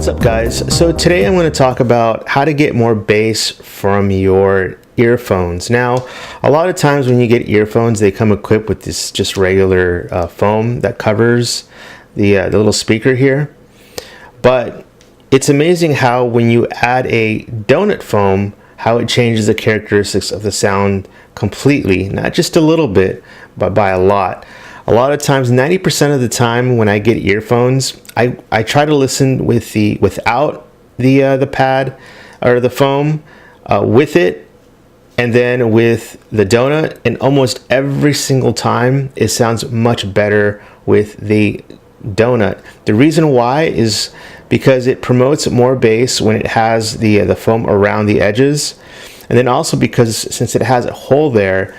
What's up, guys? So today I'm going to talk about how to get more bass from your earphones. Now, a lot of times when you get earphones, they come equipped with this just regular foam that covers the little speaker here. But it's amazing how when you add a donut foam, how it changes the characteristics of the sound completely, not just a little bit, but by a lot. A lot of times, 90% of the time when I get earphones, I try to listen without the pad or the foam, with it, and then with the donut. And almost every single time, it sounds much better with the donut. The reason why is because it promotes more bass when it has the foam around the edges, and then also because since it has a hole there,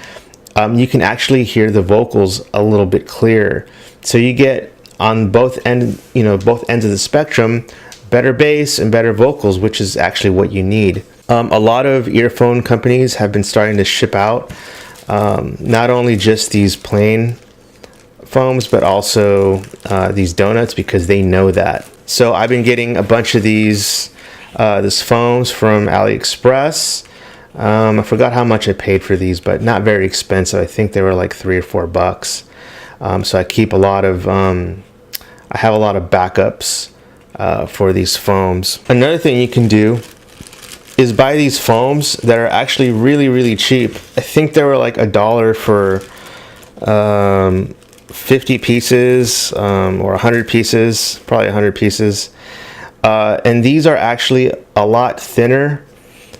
you can actually hear the vocals a little bit clearer. So you get on both ends of the spectrum, better bass and better vocals, which is actually what you need. A lot of earphone companies have been starting to ship out not only just these plain foams, but also these donuts, because they know that. So I've been getting a bunch of these foams from AliExpress. I forgot how much I paid for these, but not very expensive. I think they were like $3 or $4. So I keep a lot of, I have a lot of backups for these foams. Another thing you can do is buy these foams that are actually really, really cheap. I think they were like $1 for 50 pieces or 100 pieces, probably 100 pieces. And these are actually a lot thinner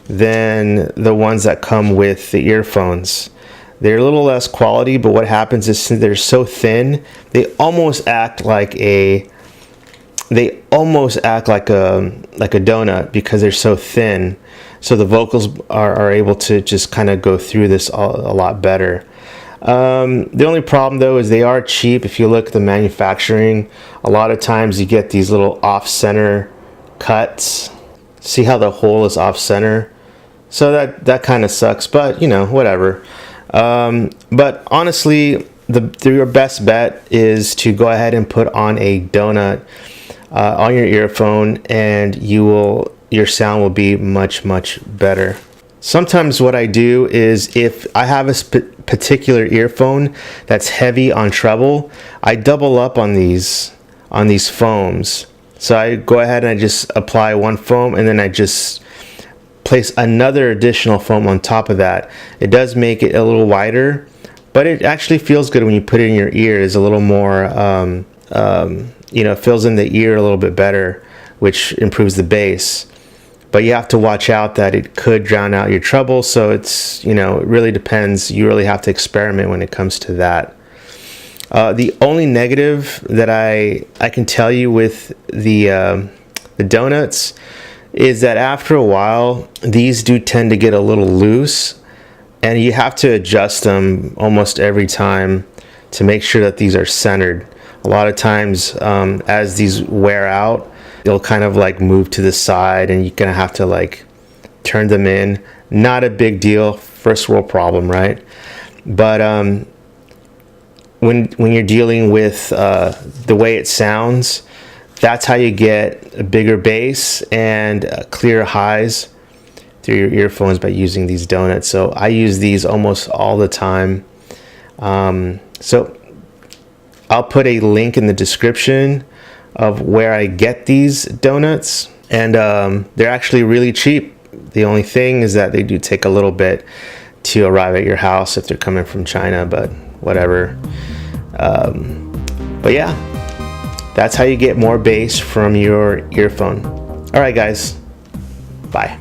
than the ones that come with the earphones. They're a little less quality, but what happens is since they're so thin, they almost act like a donut because they're so thin. So the vocals are able to just kind of go through this a lot better. The only problem though is they are cheap. If you look at the manufacturing, a lot of times you get these little off-center cuts. See how the hole is off-center? So that kind of sucks, but you know, whatever. But honestly, your best bet is to go ahead and put on a donut on your earphone, and your sound will be much, much better. Sometimes what I do is if I have a particular earphone that's heavy on treble, I double up on these foams. So I go ahead and I just apply one foam, and then I just place another additional foam on top of that. It does make it a little wider, but it actually feels good when you put it in your ear. It's a little more, it fills in the ear a little bit better, which improves the bass. But you have to watch out that it could drown out your treble. So it's, it really depends. You really have to experiment when it comes to that. The only negative that I can tell you with the donuts is that after a while, these do tend to get a little loose, and you have to adjust them almost every time to make sure that these are centered. A lot of times, as these wear out, they'll kind of like move to the side, and you're gonna have to like turn them in. Not a big deal, first world problem, right? But when you're dealing with the way it sounds, that's how you get a bigger bass and clear highs through your earphones, by using these donuts. So I use these almost all the time. So I'll put a link in the description of where I get these donuts, and they're actually really cheap. The only thing is that they do take a little bit to arrive at your house if they're coming from China, but whatever. But yeah, that's how you get more bass from your earphone. All right, guys, bye.